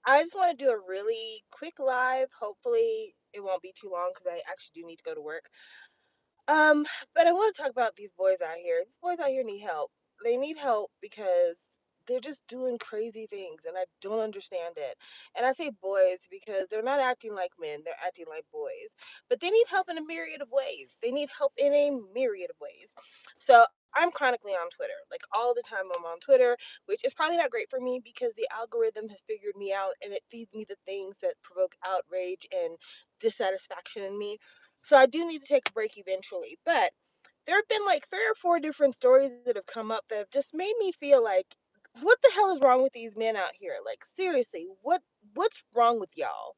I just want to do a really quick live. Hopefully, it won't be too long because I actually do need to go to work. Um, but I want to talk about these boys out here. These boys out here need help. They need help because they're just doing crazy things, and I don't understand it. And I say boys because they're not acting like men; they're acting like boys. But they need help in a myriad of ways. They need help in a myriad of ways. So I'm chronically on Twitter, like all the time. I'm on Twitter, which is probably not great for me because the algorithm has figured me out, and it feeds me the things that provoke outrage and dissatisfaction in me. So I do need to take a break eventually. But there have been like three or four different stories that have come up that have just made me feel like, what the hell is wrong with these men out here? Like seriously, what's wrong with y'all?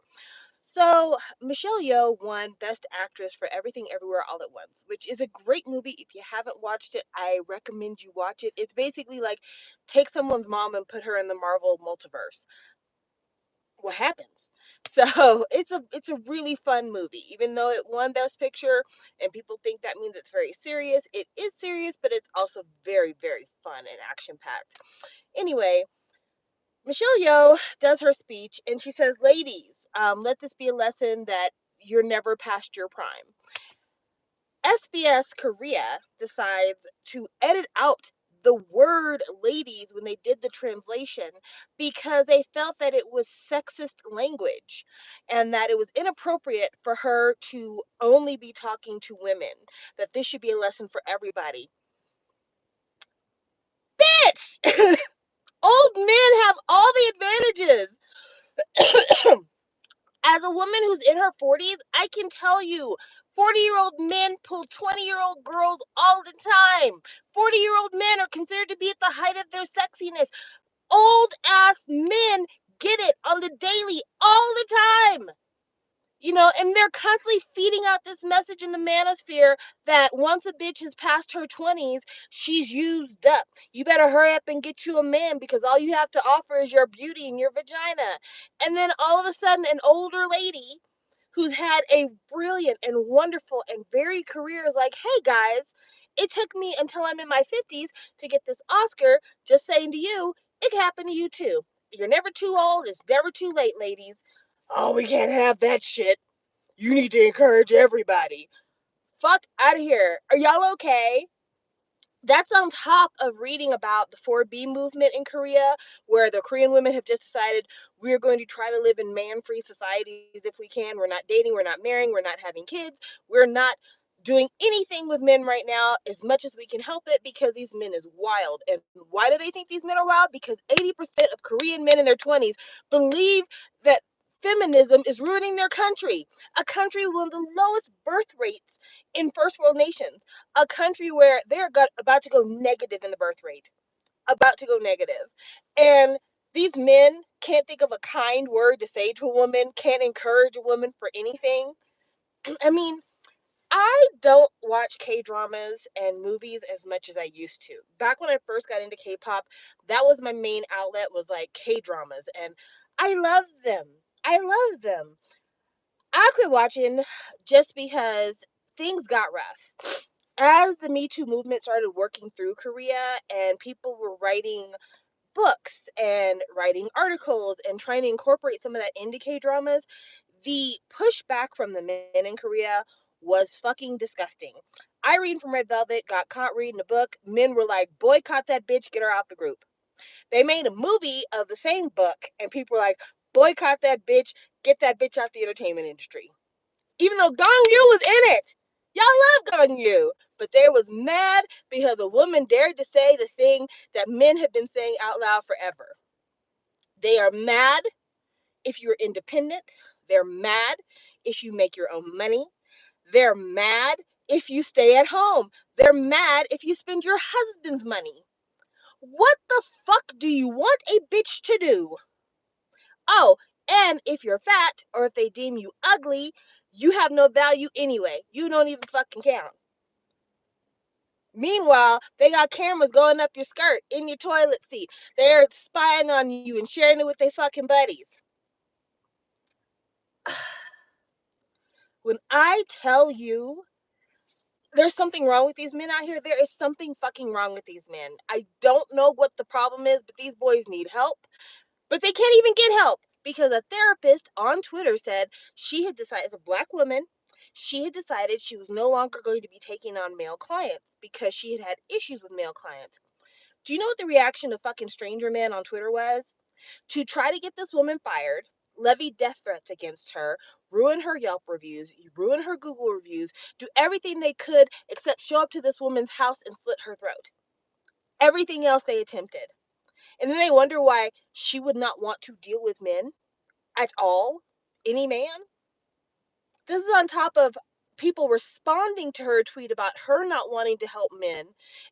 So Michelle Yeoh won Best Actress for Everything Everywhere All at Once, which is a great movie. If you haven't watched it, I recommend you watch it. It's basically like take someone's mom and put her in the Marvel multiverse. What happens? So it's a really fun movie. Even though it won Best Picture and people think that means it's very serious, it is serious, but it's also very, very fun and action packed. Anyway, Michelle Yeoh does her speech and she says, "Ladies, let this be a lesson that you're never past your prime." SBS Korea decides to edit out the word ladies when they did the translation because they felt that it was sexist language and that it was inappropriate for her to only be talking to women, that this should be a lesson for everybody. Bitch! Old men have all the advantages. As a woman who's in her 40s, I can tell you 40-year-old men pull 20-year-old girls all the time. 40-year-old men are considered to be at the height of their sexiness. Old ass men get it on the daily all the time. And they're constantly feeding out this message in the manosphere that once a bitch is past her 20s, she's used up. You better hurry up and get you a man because all you have to offer is your beauty and your vagina. And then all of a sudden, an older lady who's had a brilliant and wonderful and varied career is like, hey guys, it took me until I'm in my 50s to get this Oscar. Just saying to you, it can happen to you too. You're never too old. It's never too late, ladies. Oh, we can't have that shit. You need to encourage everybody. Fuck out of here. Are y'all okay? That's on top of reading about the 4B movement in Korea, where the Korean women have just decided we're going to try to live in man free societies if we can. We're not dating, we're not marrying, we're not having kids, we're not doing anything with men right now as much as we can help it because these men is wild. And why do they think these men are wild? Because 80% of Korean men in their 20s believe that feminism is ruining their country, a country with one of the lowest birth rates in first world nations, a country where they're about to go negative in the birth rate, about to go negative. And these men can't think of a kind word to say to a woman, can't encourage a woman for anything. I mean, I don't watch K dramas and movies as much as I used to. Back when I first got into K pop, that was my main outlet, was like K dramas. And I love them. I love them. I quit watching just because things got rough. As the Me Too movement started working through Korea and people were writing books and writing articles and trying to incorporate some of that into K dramas, the pushback from the men in Korea was fucking disgusting. Irene from Red Velvet got caught reading a book. Men were like, boycott that bitch, get her out the group. They made a movie of the same book, and people were like, boycott that bitch, get that bitch out the entertainment industry. Even though Gong Yu was in it. Y'all love Gong Yu. But they was mad because a woman dared to say the thing that men have been saying out loud forever. They are mad if you're independent. They're mad if you make your own money. They're mad if you stay at home. They're mad if you spend your husband's money. What the fuck do you want a bitch to do? Oh, and if you're fat or if they deem you ugly, you have no value anyway. You don't even fucking count. Meanwhile, they got cameras going up your skirt, in your toilet seat. They're spying on you and sharing it with their fucking buddies. When I tell you there's something wrong with these men out here, there is something fucking wrong with these men. I don't know what the problem is, but these boys need help. But they can't even get help because a therapist on Twitter said she had decided, as a black woman, she had decided she was no longer going to be taking on male clients because she had had issues with male clients. Do you know what the reaction of fucking Stranger Man on Twitter was? To try to get this woman fired, levy death threats against her, ruin her Yelp reviews, ruin her Google reviews, do everything they could except show up to this woman's house and slit her throat. Everything else they attempted. And then they wonder why she would not want to deal with men at all. Any man. This is on top of people responding to her tweet about her not wanting to help men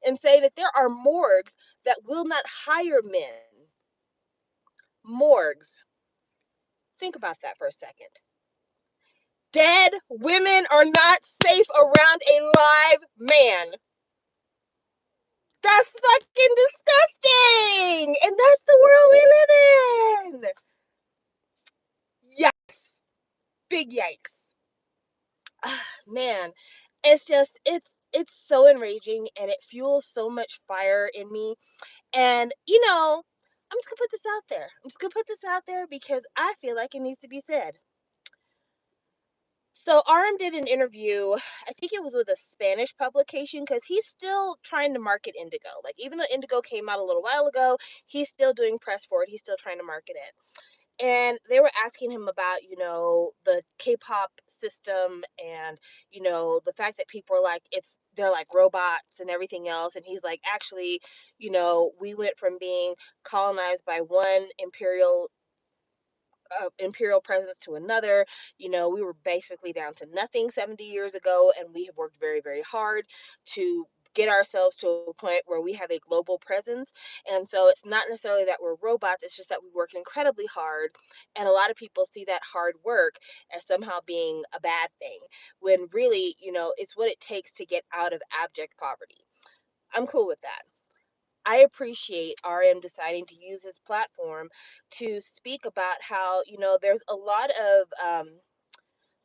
and say that there are morgues that will not hire men. Morgues. Think about that for a second. Dead women are not safe around a live man. That's fucking disgusting. And that's the world we live in. Yikes. Big yikes. Man, it's so enraging and it fuels so much fire in me. And I'm just gonna put this out there. I'm just gonna put this out there because I feel like it needs to be said. So RM did an interview, I think it was with a Spanish publication, because he's still trying to market Indigo. Like, even though Indigo came out a little while ago, he's still doing press for it. He's still trying to market it. And they were asking him about, the K-pop system and, the fact that people are like, they're like robots and everything else. And he's like, actually, we went from being colonized by one imperial presence to another. We were basically down to nothing 70 years ago, and we have worked very, very hard to get ourselves to a point where we have a global presence. And so it's not necessarily that we're robots, it's just that we work incredibly hard. And a lot of people see that hard work as somehow being a bad thing, when really, it's what it takes to get out of abject poverty. I'm cool with that. I appreciate RM deciding to use his platform to speak about how, there's a lot of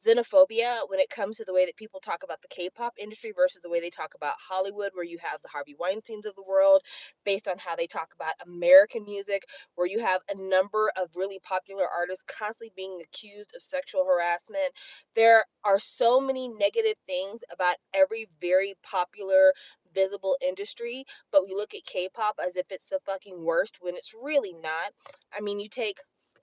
xenophobia when it comes to the way that people talk about the K-pop industry versus the way they talk about Hollywood, where you have the Harvey Weinsteins of the world, based on how they talk about American music, where you have a number of really popular artists constantly being accused of sexual harassment. There are so many negative things about every very popular visible industry, but we look at K-pop as if it's the fucking worst when it's really not. I mean,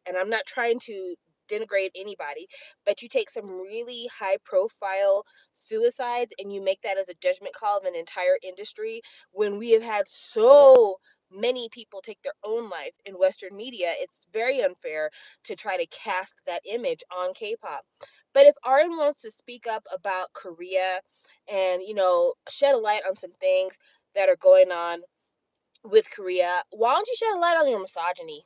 and I'm not trying to denigrate anybody, but you take some really high profile suicides and you make that as a judgment call of an entire industry, when we have had so many people take their own life in Western media. It's very unfair to try to cast that image on K-pop. But if Aryan wants to speak up about Korea and, shed a light on some things that are going on with Korea, why don't you shed a light on your misogyny?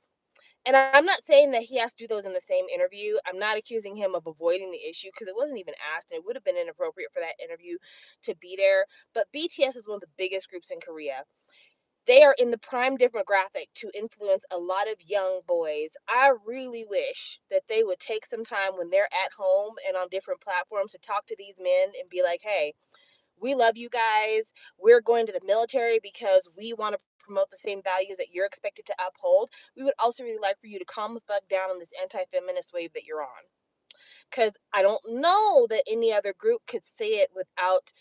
And I'm not saying that he has to do those in the same interview. I'm not accusing him of avoiding the issue, because it wasn't even asked and it would have been inappropriate for that interview to be there. But BTS is one of the biggest groups in Korea. They are in the prime demographic to influence a lot of young boys. I really wish that they would take some time when they're at home and on different platforms to talk to these men and be like, hey, we love you guys. We're going to the military because we want to promote the same values that you're expected to uphold. We would also really like for you to calm the fuck down on this anti-feminist wave that you're on. Because I don't know that any other group could say it without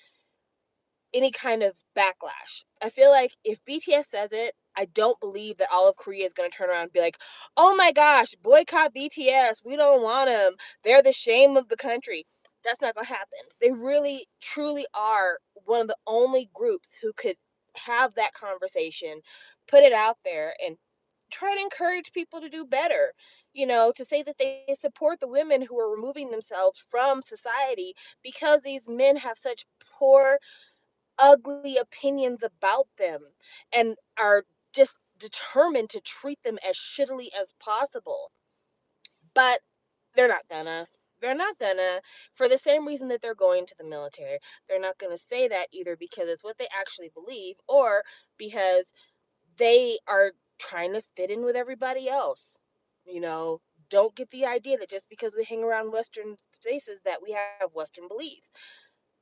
any kind of backlash. I feel like if BTS says it, I don't believe that all of Korea is going to turn around and be like, oh my gosh, boycott BTS. We don't want them. They're the shame of the country. That's not going to happen. They really, truly are one of the only groups who could have that conversation, put it out there, and try to encourage people to do better. To say that they support the women who are removing themselves from society because these men have such poor, ugly opinions about them and are just determined to treat them as shittily as possible. But they're not gonna. They're not gonna, for the same reason that they're going to the military. They're not gonna say that either because it's what they actually believe, or because they are trying to fit in with everybody else. You know, don't get the idea that just because we hang around Western spaces that we have Western beliefs.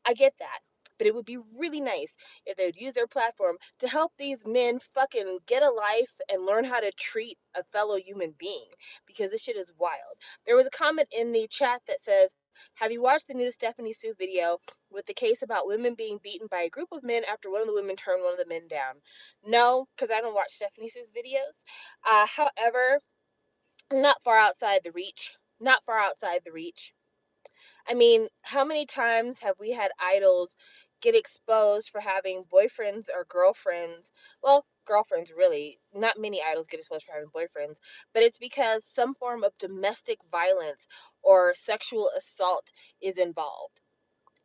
I get that. But it would be really nice if they would use their platform to help these men fucking get a life and learn how to treat a fellow human being, because this shit is wild. There was a comment in the chat that says, have you watched the new Stephanie Sue video with the case about women being beaten by a group of men after one of the women turned one of the men down? No, because I don't watch Stephanie Sue's videos. However, not far outside the reach. Not far outside the reach. I mean, how many times have we had idols get exposed for having boyfriends or girlfriends? Well, girlfriends really. Not many idols get exposed for having boyfriends, but it's because some form of domestic violence or sexual assault is involved.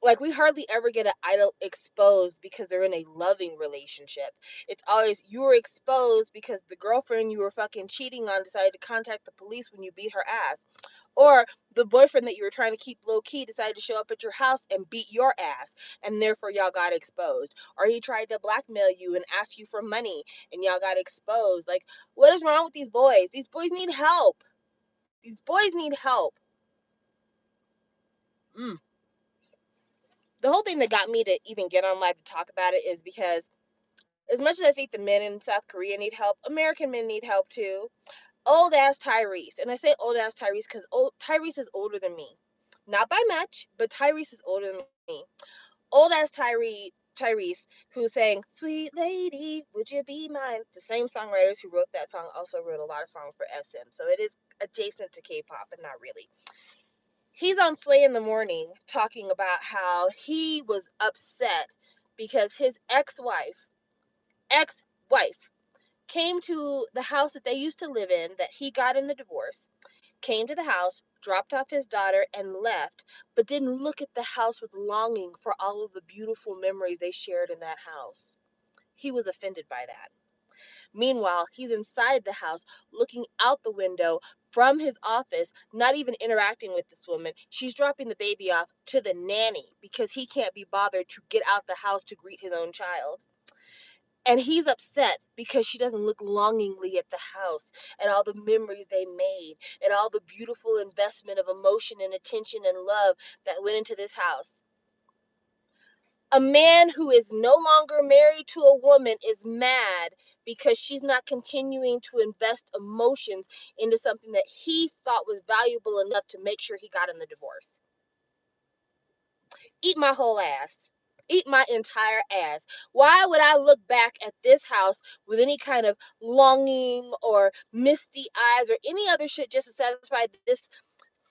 Like, we hardly ever get an idol exposed because they're in a loving relationship. It's always, you were exposed because the girlfriend you were fucking cheating on decided to contact the police when you beat her ass, or the boyfriend that you were trying to keep low key decided to show up at your house and beat your ass, and therefore y'all got exposed. Or he tried to blackmail you and ask you for money, and y'all got exposed. Like, what is wrong with these boys? These boys need help. These boys need help. Mm. The whole thing that got me to even get on live to talk about it is because, as much as I think the men in South Korea need help, American men need help too. Old ass Tyrese, and I say old ass Tyrese because Tyrese is older than me. Not by much, but Tyrese is older than me. Old ass Tyrese, who sang "Sweet Lady, Would You Be Mine." The same songwriters who wrote that song also wrote a lot of songs for SM, so it is adjacent to K-pop, but not really. He's on Sway in the Morning talking about how he was upset because his ex-wife came to the house that they used to live in that he got in the divorce, came to the house, dropped off his daughter, and left, but didn't look at the house with longing for all of the beautiful memories they shared in that house. He was offended by that. Meanwhile, he's inside the house, looking out the window from his office, not even interacting with this woman. She's dropping the baby off to the nanny because he can't be bothered to get out the house to greet his own child. And he's upset because she doesn't look longingly at the house, at all the memories they made, and all the beautiful investment of emotion and attention and love that went into this house. A man who is no longer married to a woman is mad because she's not continuing to invest emotions into something that he thought was valuable enough to make sure he got in the divorce. Eat my whole ass. Eat my entire ass. Why would I look back at this house with any kind of longing or misty eyes or any other shit just to satisfy this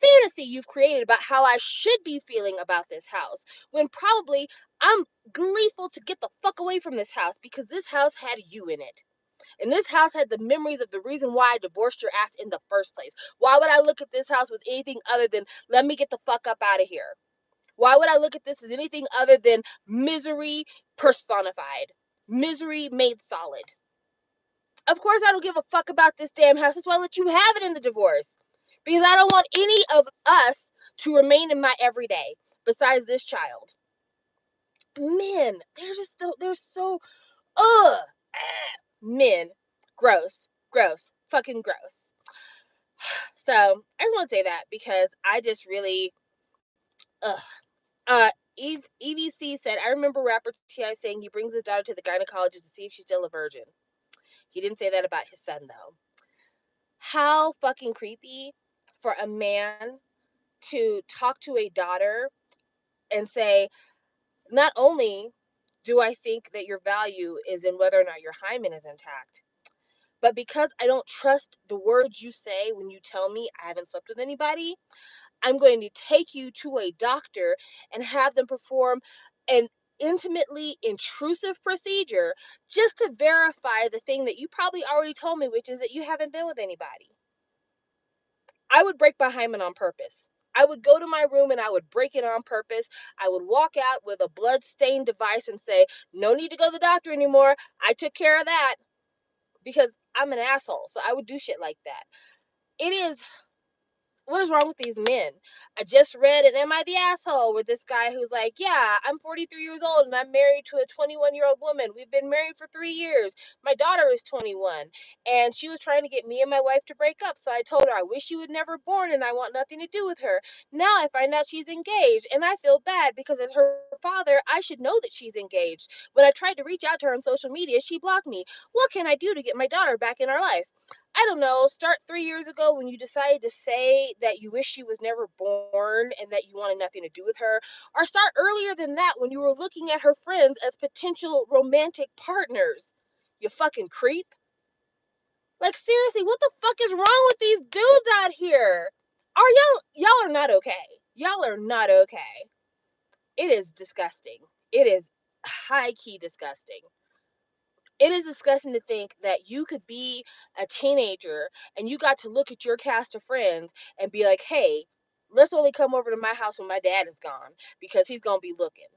fantasy you've created about how I should be feeling about this house, when probably I'm gleeful to get the fuck away from this house because this house had you in it. And this house had the memories of the reason why I divorced your ass in the first place. Why would I look at this house with anything other than, let me get the fuck up out of here? Why would I look at this as anything other than misery personified? Misery made solid. Of course, I don't give a fuck about this damn house. That's why I let you have it in the divorce. Because I don't want any of us to remain in my everyday besides this child. Men, they're so, ugh. Men. Gross. Gross. Fucking gross. So, I just want to say that because I just really, ugh. EVC said, I remember rapper T.I. saying he brings his daughter to the gynecologist to see if she's still a virgin. He didn't say that about his son, though. How fucking creepy for a man to talk to a daughter and say, not only do I think that your value is in whether or not your hymen is intact, but because I don't trust the words you say when you tell me I haven't slept with anybody, I'm going to take you to a doctor and have them perform an intimately intrusive procedure just to verify the thing that you probably already told me, which is that you haven't been with anybody. I would break my hymen on purpose. I would go to my room and I would break it on purpose. I would walk out with a blood-stained device and say, no need to go to the doctor anymore. I took care of that, because I'm an asshole. So I would do shit like that. It is What is wrong with these men? I just read an Am I the Asshole with this guy who's like, yeah, I'm 43 years old and I'm married to a 21-year-old woman. We've been married for 3 years. My daughter is 21 and she was trying to get me and my wife to break up. So I told her, I wish you had never born and I want nothing to do with her. Now I find out she's engaged and I feel bad because as her father, I should know that she's engaged. When I tried to reach out to her on social media, she blocked me. What can I do to get my daughter back in our life? I don't know, start 3 years ago when you decided to say that you wish she was never born and that you wanted nothing to do with her, or start earlier than that when you were looking at her friends as potential romantic partners. You fucking creep. Like, seriously, what the fuck is wrong with these dudes out here? Are y'all are not okay. Y'all are not okay. It is disgusting. It is high key disgusting. It is disgusting to think that you could be a teenager and you got to look at your cast of friends and be like, hey, let's only come over to my house when my dad is gone because he's going to be looking.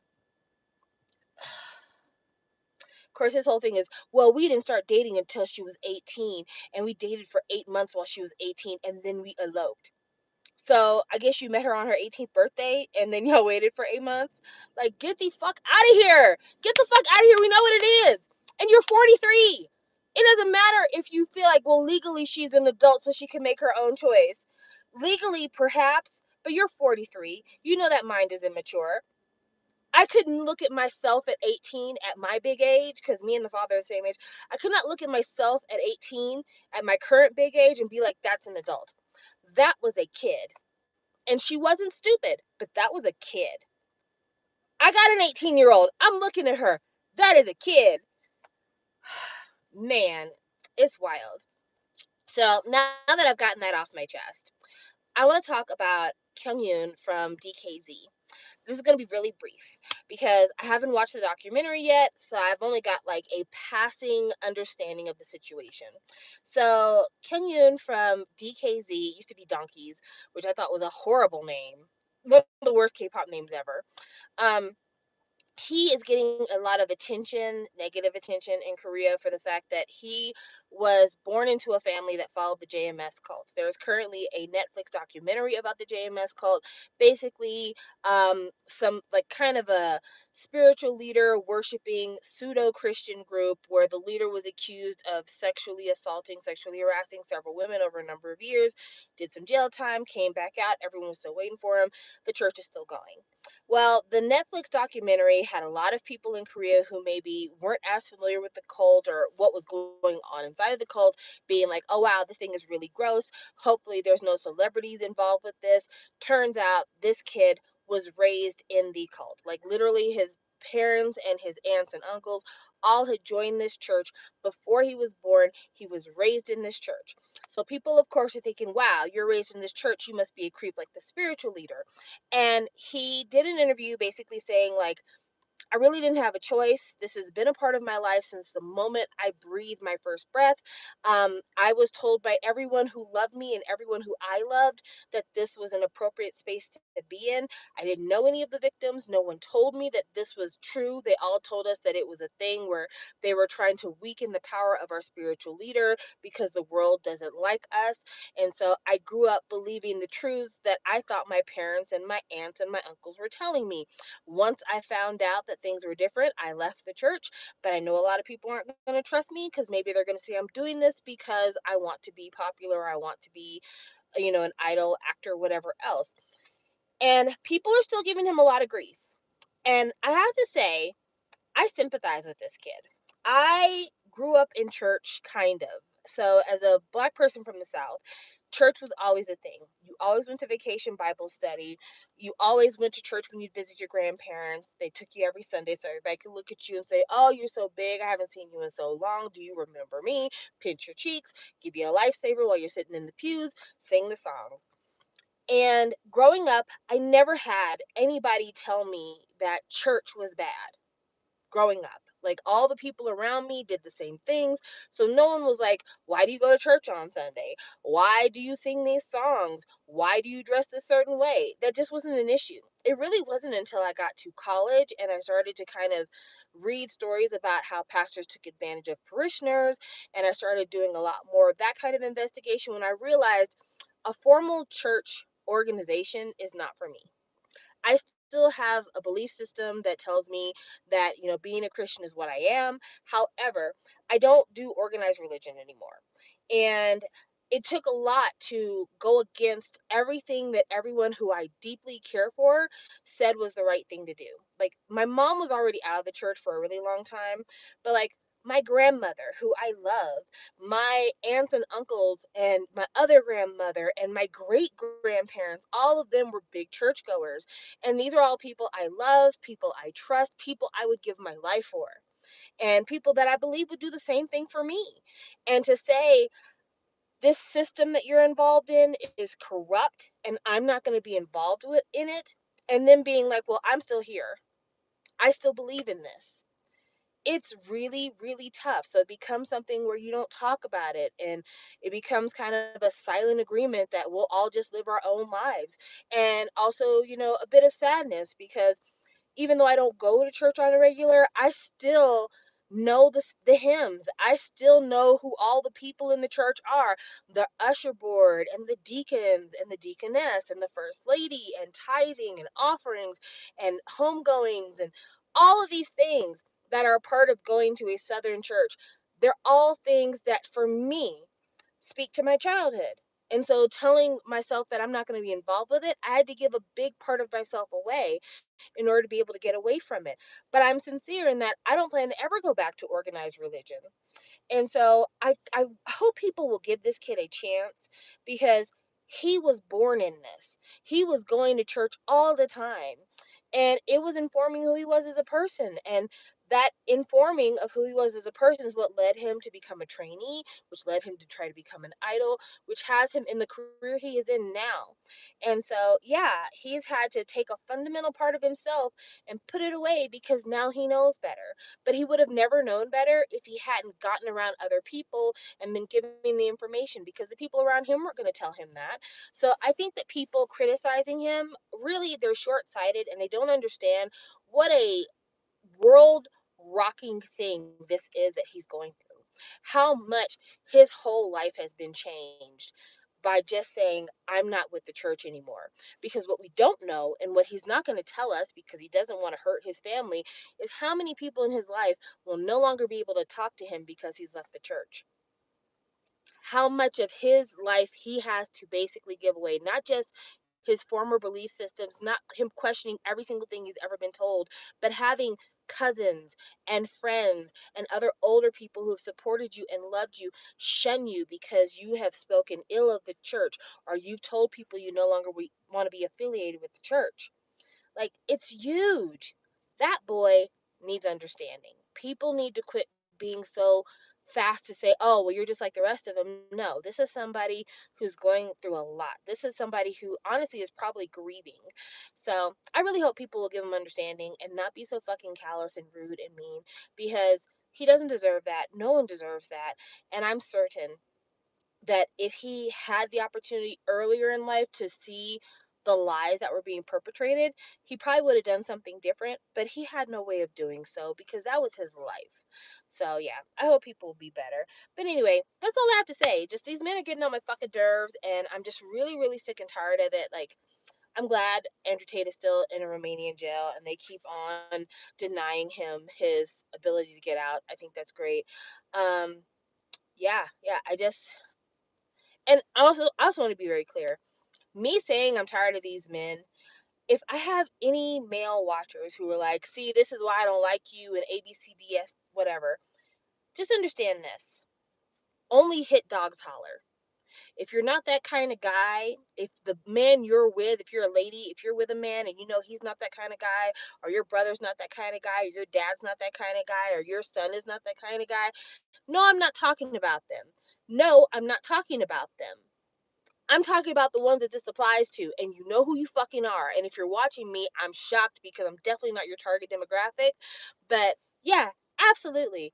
Of course, his whole thing is, well, we didn't start dating until she was 18 and we dated for 8 months while she was 18 and then we eloped. So I guess you met her on her 18th birthday and then y'all waited for 8 months. Like, get the fuck out of here. Get the fuck out of here. We know what it is. And you're 43. It doesn't matter if you feel like, well, legally she's an adult so she can make her own choice. Legally, perhaps, but you're 43. You know that mind is immature. I couldn't look at myself at 18 at my big age because me and the father are the same age. I could not look at myself at 18 at my current big age and be like, that's an adult. That was a kid. And she wasn't stupid, but that was a kid. I got an 18-year-old. I'm looking at her. That is a kid. Man, it's wild. So now that I've gotten that off my chest, I want to talk about Kyung from DKZ. This is going to be really brief because I haven't watched the documentary yet, so I've only got like a passing understanding of the situation. So Kyung from DKZ used to be Donkeys, which I thought was a horrible name, one of the worst K-pop names ever. Um, he is getting a lot of attention, negative attention in Korea for the fact that he was born into a family that followed the JMS cult. There's currently a Netflix documentary about the JMS cult. Basically, some like kind of a spiritual leader worshiping pseudo Christian group where the leader was accused of sexually assaulting, sexually harassing several women over a number of years, did some jail time, came back out. Everyone was still waiting for him. The church is still going. Well, the Netflix documentary had a lot of people in Korea who maybe weren't as familiar with the cult or what was going on inside of the cult, being like, oh, wow, this thing is really gross. Hopefully, there's no celebrities involved with this. Turns out this kid was raised in the cult. Like, literally, his parents and his aunts and uncles all had joined this church before he was born. He was raised in this church. So people, of course, are thinking, wow, you're raised in this church. You must be a creep like the spiritual leader. And he did an interview basically saying, like, I really didn't have a choice. This has been a part of my life since the moment I breathed my first breath. I was told by everyone who loved me and everyone who I loved that this was an appropriate space to be in. I didn't know any of the victims. No one told me that this was true. They all told us that it was a thing where they were trying to weaken the power of our spiritual leader because the world doesn't like us. And so I grew up believing the truths that I thought my parents and my aunts and my uncles were telling me. Once I found out that things were different, I left the church, but I know a lot of people aren't going to trust me because maybe they're going to say I'm doing this because I want to be popular, I want to be, an idol, actor, whatever else. And people are still giving him a lot of grief. And I have to say, I sympathize with this kid. I grew up in church, kind of. So, as a Black person from the South, church was always a thing. You always went to vacation Bible study. You always went to church when you'd visit your grandparents. They took you every Sunday so everybody could look at you and say, oh, you're so big. I haven't seen you in so long. Do you remember me? Pinch your cheeks, give you a lifesaver while you're sitting in the pews, sing the songs. And growing up, I never had anybody tell me that church was bad growing up. Like all the people around me did the same things. So no one was like, why do you go to church on Sunday? Why do you sing these songs? Why do you dress a certain way? That just wasn't an issue. It really wasn't until I got to college and I started to kind of read stories about how pastors took advantage of parishioners. And I started doing a lot more of that kind of investigation when I realized, A formal church organization is not for me. I still have a belief system that tells me that, being a Christian is what I am. However, I don't do organized religion anymore. And it took a lot to go against everything that everyone who I deeply care for said was the right thing to do. Like, my mom was already out of the church for a really long time, but like, my grandmother, who I love, my aunts and uncles, and my other grandmother, and my great grandparents, all of them were big churchgoers. And these are all people I love, people I trust, people I would give my life for, and people that I believe would do the same thing for me. And to say this system that you're involved in is corrupt and I'm not going to be involved in it, and then being like, well, I'm still here. I still believe in this. It's really, really tough. So it becomes something where you don't talk about it, and it becomes kind of a silent agreement that we'll all just live our own lives. And also, a bit of sadness, because even though I don't go to church on a regular, I still know the hymns. I still know who all the people in the church are, the usher board and the deacons and the deaconess and the first lady and tithing and offerings and homegoings and all of these things that are a part of going to a Southern church. They're all things that for me speak to my childhood. And so telling myself that I'm not going to be involved with it, I had to give a big part of myself away in order to be able to get away from it. But I'm sincere in that I don't plan to ever go back to organized religion. And so I hope people will give this kid a chance, because he was born in this. He was going to church all the time. And it was informing who he was as a person. And that informing of who he was as a person is what led him to become a trainee, which led him to try to become an idol, which has him in the career he is in now. And so, yeah, he's had to take a fundamental part of himself and put it away because now he knows better. But he would have never known better if he hadn't gotten around other people and been giving the information, because the people around him weren't going to tell him that. So I think that people criticizing him, really, they're short-sighted and they don't understand what a world rocking thing this is that he's going through. How much his whole life has been changed by just saying, I'm not with the church anymore. Because what we don't know, and what he's not going to tell us because he doesn't want to hurt his family, is how many people in his life will no longer be able to talk to him because he's left the church. How much of his life he has to basically give away, not just his former belief systems, not him questioning every single thing he's ever been told, but having cousins and friends and other older people who have supported you and loved you shun you because you have spoken ill of the church, or you've told people you no longer want to be affiliated with the church. Like, it's huge. That boy needs understanding. People need to quit being so fast to say, oh, well, you're just like the rest of them. No, this is somebody who's going through a lot. This is somebody who honestly is probably grieving. So I really hope people will give him understanding and not be so fucking callous and rude and mean, because he doesn't deserve that. No one deserves that. And I'm certain that if he had the opportunity earlier in life to see the lies that were being perpetrated, he probably would have done something different, but he had no way of doing so because that was his life. So yeah, I hope people will be better. But anyway, that's all I have to say. Just these men are getting on my fucking nerves, and I'm just really, really sick and tired of it. Like, I'm glad Andrew Tate is still in a Romanian jail and they keep on denying him his ability to get out. I think that's great. Um, yeah, and I also want to be very clear. Me saying I'm tired of these men, if I have any male watchers who are like, see, this is why I don't like you and ABCDF, whatever, just understand this. Only hit dogs holler. If you're not that kind of guy, if the man you're with, if you're a lady, if you're with a man and you know he's not that kind of guy, or your brother's not that kind of guy, or your dad's not that kind of guy, or your son is not that kind of guy, no, I'm not talking about them. No, I'm not talking about them. I'm talking about the ones that this applies to, and you know who you fucking are. And if you're watching me, I'm shocked because I'm definitely not your target demographic. But yeah, absolutely.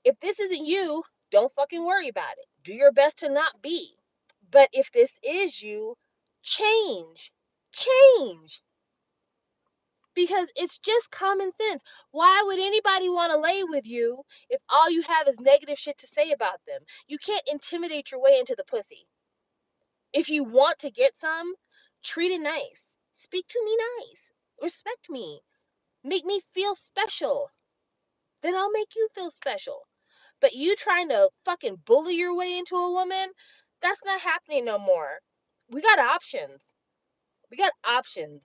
If this isn't you, don't fucking worry about it. Do your best to not be. But if this is you, change. Change. Because it's just common sense. Why would anybody want to lay with you if all you have is negative shit to say about them? You can't intimidate your way into the pussy. If you want to get some, treat it nice. Speak to me nice. Respect me. Make me feel special. Then I'll make you feel special. But you trying to fucking bully your way into a woman, that's not happening no more. We got options. We got options.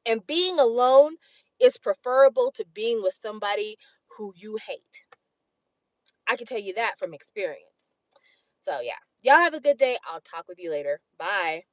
And being alone is preferable to being with somebody who you hate. I can tell you that from experience. So, yeah. Y'all have a good day. I'll talk with you later. Bye.